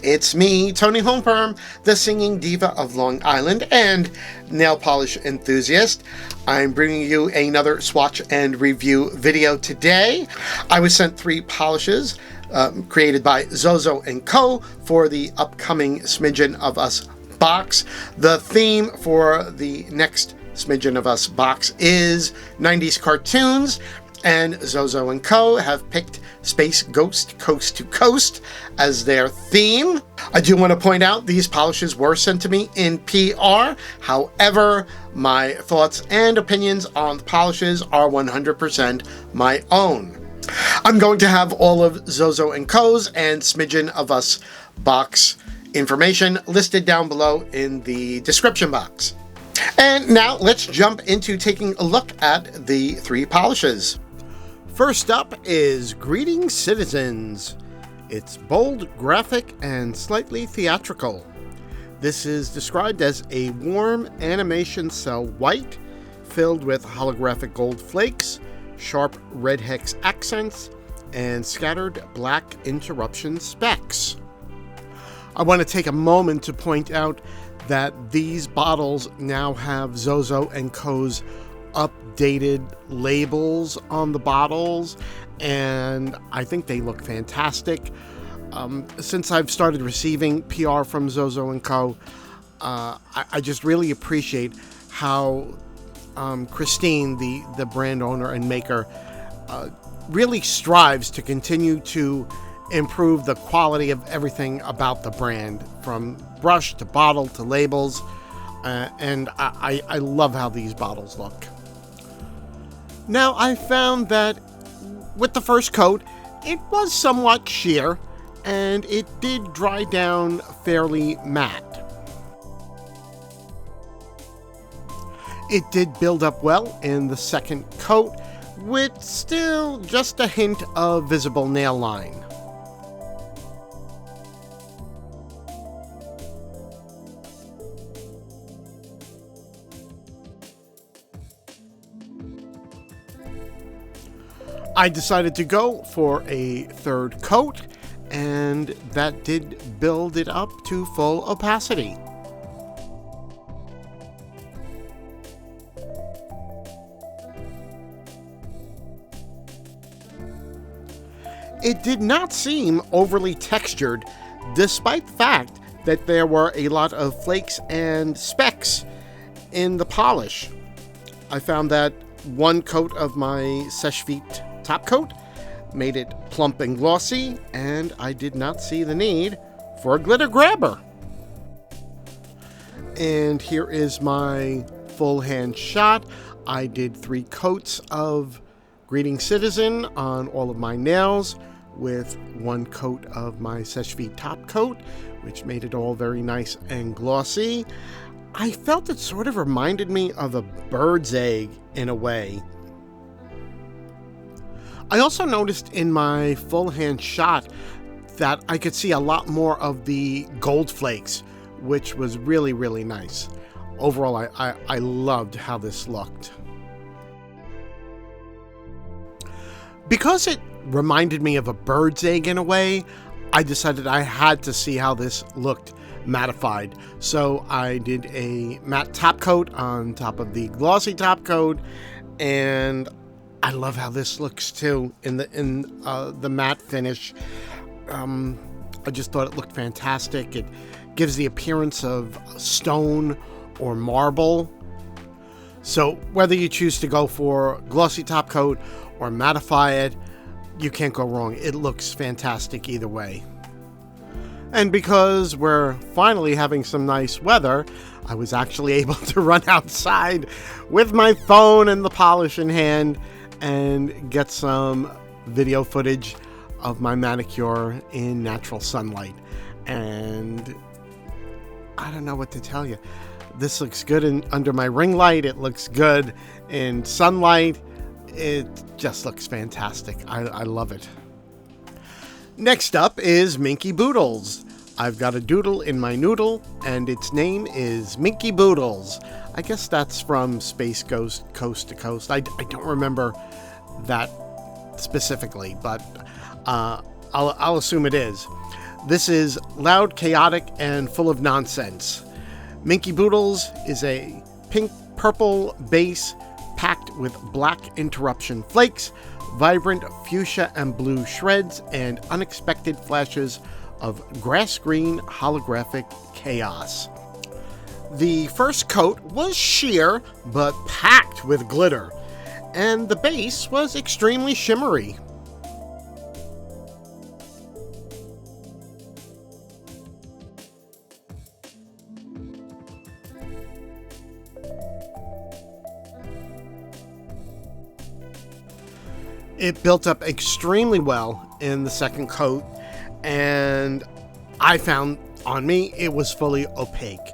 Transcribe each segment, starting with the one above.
It's me, Toni Homeperm, the singing diva of Long Island and nail polish enthusiast. I'm bringing you another swatch and review video today. I was sent 3 polishes created by ZoZo Co for the upcoming Smidgen of Us box. The theme for the next Smidgen of Us box is 90's cartoons, and ZoZo Co have picked Space Ghost Coast to Coast as their theme. I do want to point out these polishes were sent to me in PR. However, my thoughts and opinions on the polishes are 100% my own. I'm going to have all of ZoZo Co's and Smidgen of Us box information listed down below in the description box. And now let's jump into taking a look at the 3 polishes. First up is Greetings Citizens. It's bold, graphic, and slightly theatrical. This is described as a warm animation cell white filled with holographic gold flakes, sharp red hex accents, and scattered black interruption specks. I want to take a moment to point out that these bottles now have ZoZo Co's updated labels on the bottles, and I think they look fantastic. Since I've started receiving PR from ZoZo Co, I just really appreciate how Christine, the brand owner and maker, really strives to continue to improve the quality of everything about the brand, from brush to bottle to labels, and I love how these bottles look. Now, I found that with the first coat, it was somewhat sheer, and it did dry down fairly matte. It did build up well in the second coat, with still just a hint of visible nail line. I decided to go for a third coat, and that did build it up to full opacity. It did not seem overly textured, despite the fact that there were a lot of flakes and specks in the polish. I found that one coat of my Seche Vite top coat made it plump and glossy, and I did not see the need for a glitter grabber. And here is my full hand shot. I did 3 coats of Greeting Citizen on all of my nails, with 1 coat of my Seche Vite top coat, which made it all very nice and glossy. I felt it sort of reminded me of a bird's egg in a way. I also noticed in my full hand shot that I could see a lot more of the gold flakes, which was really, really nice. Overall, I loved how this looked. Because it reminded me of a bird's egg in a way, I decided I had to see how this looked mattified. So I did a matte top coat on top of the glossy top coat, and I love how this looks too in the matte finish. I just thought it looked fantastic. It gives the appearance of stone or marble. So whether you choose to go for glossy top coat or mattify it, you can't go wrong. It looks fantastic either way. And because we're finally having some nice weather, I was actually able to run outside with my phone and the polish in hand and get some video footage of my manicure in natural sunlight. And I don't know what to tell you. This looks good under my ring light. It looks good in sunlight. It just looks fantastic. I love it. Next up is Minky Boodles. I've got a doodle in my noodle, and its name is Minky Boodles. I guess that's from Space Ghost Coast to Coast. I don't remember that specifically, but I'll assume it is. This is loud, chaotic, and full of nonsense. Minky Boodles is a pink-purple base packed with black interruption flakes, vibrant fuchsia and blue shreds, and unexpected flashes of grass green holographic chaos. The first coat was sheer, but packed with glitter, and the base was extremely shimmery. It built up extremely well in the second coat, and I found on me it was fully opaque.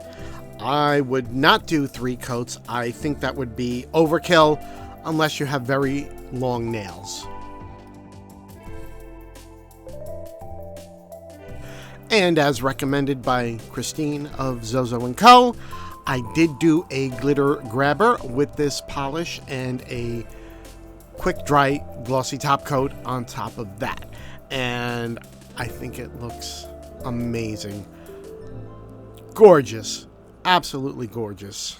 I would not do 3 coats. I think that would be overkill unless you have very long nails. And as recommended by Christine of ZoZo Co, I did do a glitter grabber with this polish and a quick dry glossy top coat on top of that, and I think it looks amazing. Gorgeous, absolutely gorgeous.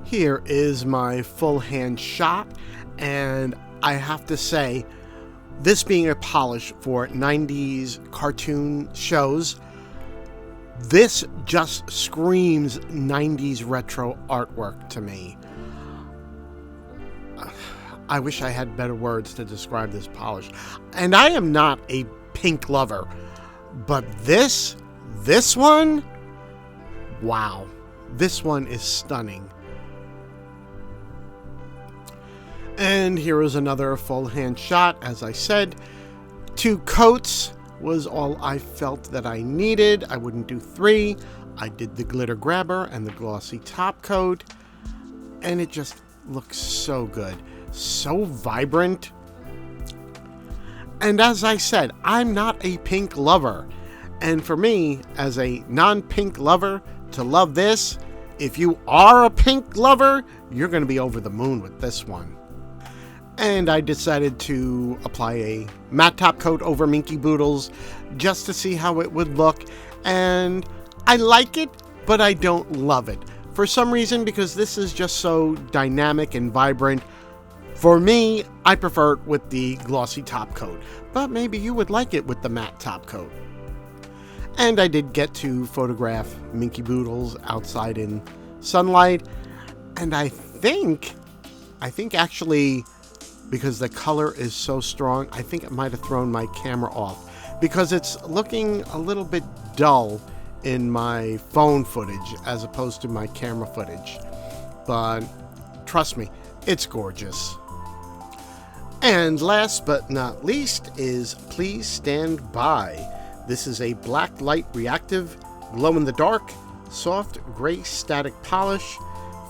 Here is my full hand shot, and I have to say, this being a polish for 90s cartoon shows, this just screams 90s retro artwork to me. I wish I had better words to describe this polish. And I am not a pink lover, but this one, wow, this one is stunning. And here is another full hand shot. As I said, 2 coats was all I felt that I needed. I wouldn't do 3. I did the glitter grabber and the glossy top coat, and it just looks so good. So vibrant. And as I said, I'm not a pink lover. And for me, as a non-pink lover, to love this, if you are a pink lover, you're going to be over the moon with this one. And I decided to apply a matte top coat over Minky Boodles just to see how it would look. And I like it, but I don't love it. For some reason, because this is just so dynamic and vibrant, for me, I prefer it with the glossy top coat, but maybe you would like it with the matte top coat. And I did get to photograph Minky Boodles outside in sunlight, and I think actually, because the color is so strong, I think it might have thrown my camera off, because it's looking a little bit dull in my phone footage as opposed to my camera footage. But trust me, it's gorgeous. And last but not least is Please Stand By. This is a black light reactive, glow-in-the-dark, soft gray static polish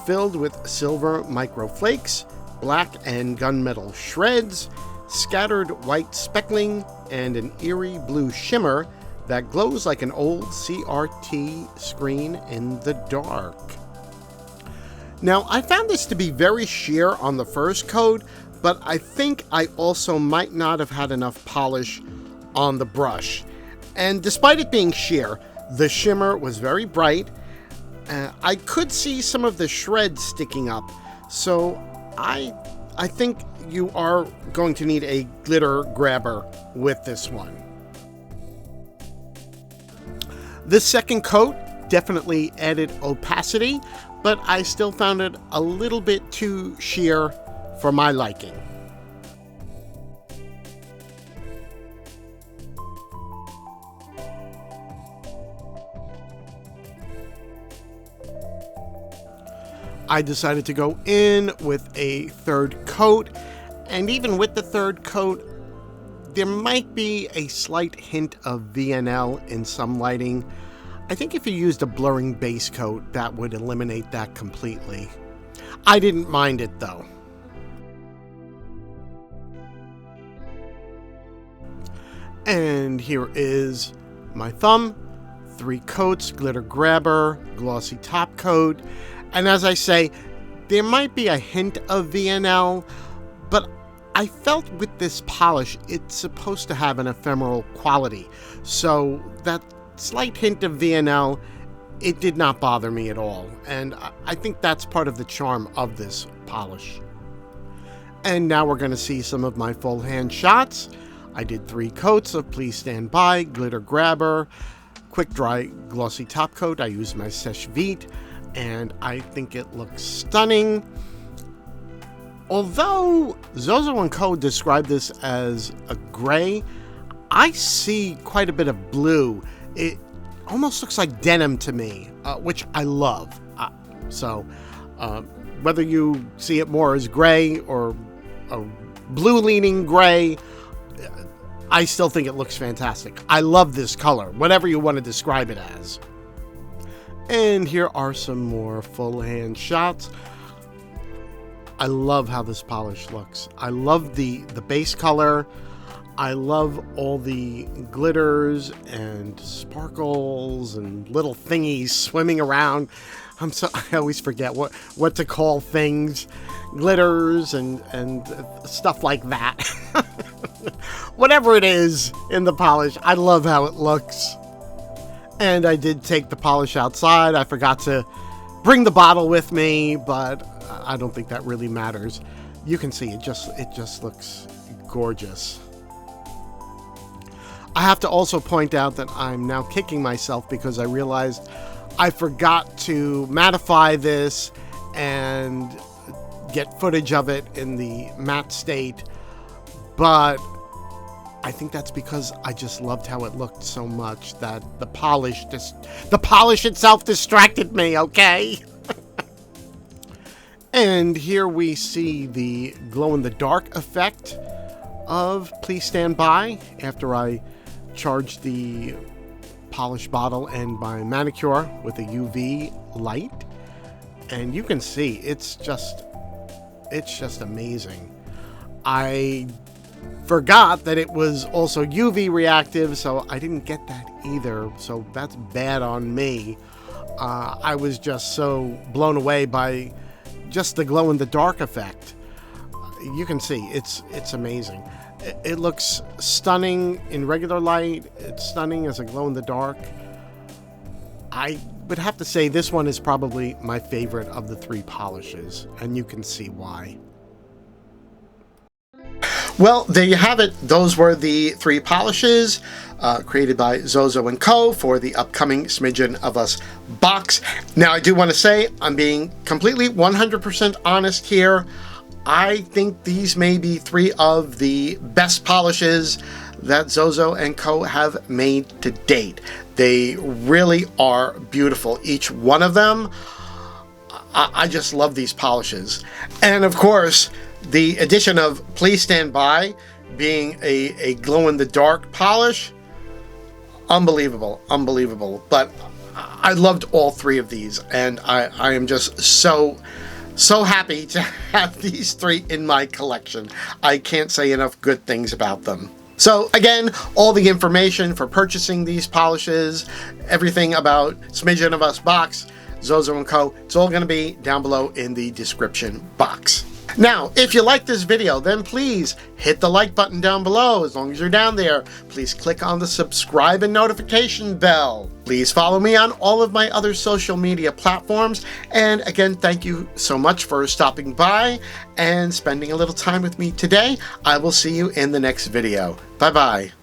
filled with silver micro flakes, black and gunmetal shreds, scattered white speckling, and an eerie blue shimmer that glows like an old CRT screen in the dark. Now, I found this to be very sheer on the first coat, but I think I also might not have had enough polish on the brush. And despite it being sheer, the shimmer was very bright. I could see some of the shreds sticking up, so I think you are going to need a glitter grabber with this one. This second coat definitely added opacity, but I still found it a little bit too sheer for my liking. I decided to go in with a third coat, and even with the third coat, there might be a slight hint of VNL in some lighting. I think if you used a blurring base coat, that would eliminate that completely. I didn't mind it though. And here is my thumb, 3 coats, glitter grabber, glossy top coat, and as I say, there might be a hint of VNL, but I felt with this polish, it's supposed to have an ephemeral quality. So that slight hint of VNL, it did not bother me at all. And I think that's part of the charm of this polish. And now we're going to see some of my full hand shots. I did 3 coats of Please Stand By, Glitter Grabber, Quick Dry Glossy Top Coat. I used my Sèche Vite, and I think it looks stunning. Although ZoZo Co described this as a gray, I see quite a bit of blue. It almost looks like denim to me, which I love. Whether you see it more as gray or a blue-leaning gray, I still think it looks fantastic. I love this color, whatever you want to describe it as. And here are some more full hand shots. I love how this polish looks. I love the base color. I love all the glitters and sparkles and little thingies swimming around. I always forget what to call things. Glitters and stuff like that. Whatever it is in the polish, I love how it looks. And I did take the polish outside. I forgot to bring the bottle with me, but I don't think that really matters. You can see it just looks gorgeous. I have to also point out that I'm now kicking myself because I realized I forgot to mattify this and get footage of it in the matte state, but I think that's because I just loved how it looked so much that the polish itself distracted me, okay? And here we see the glow-in-the-dark effect of Please Stand By after I charged the polish bottle and my manicure with a UV light. And you can see it's just amazing. I forgot that it was also UV reactive, so I didn't get that either, so that's bad on me. I was just so blown away by just the glow-in-the-dark effect. You can see it's amazing. It looks stunning in regular light. It's stunning as a glow-in-the-dark. I would have to say this one is probably my favorite of the 3 polishes, and you can see why. Well, there you have it. Those were the 3 polishes created by ZoZo Co for the upcoming Smidgen of Us box. Now, I do want to say, I'm being completely 100% honest here. I think these may be 3 of the best polishes that ZoZo Co have made to date. They really are beautiful, each one of them. I just love these polishes. And of course, the addition of Please Stand By being a glow-in-the-dark polish, unbelievable, unbelievable. But I loved all 3 of these, and I am just so happy to have these 3 in my collection. I can't say enough good things about them. So again, all the information for purchasing these polishes, everything about Smidgen of Us Box, ZoZo Co, it's all going to be down below in the description box. Now, if you like this video, then please hit the like button down below. As long as you're down there, please click on the subscribe and notification bell. Please follow me on all of my other social media platforms. And again, thank you so much for stopping by and spending a little time with me today. I will see you in the next video. Bye-bye.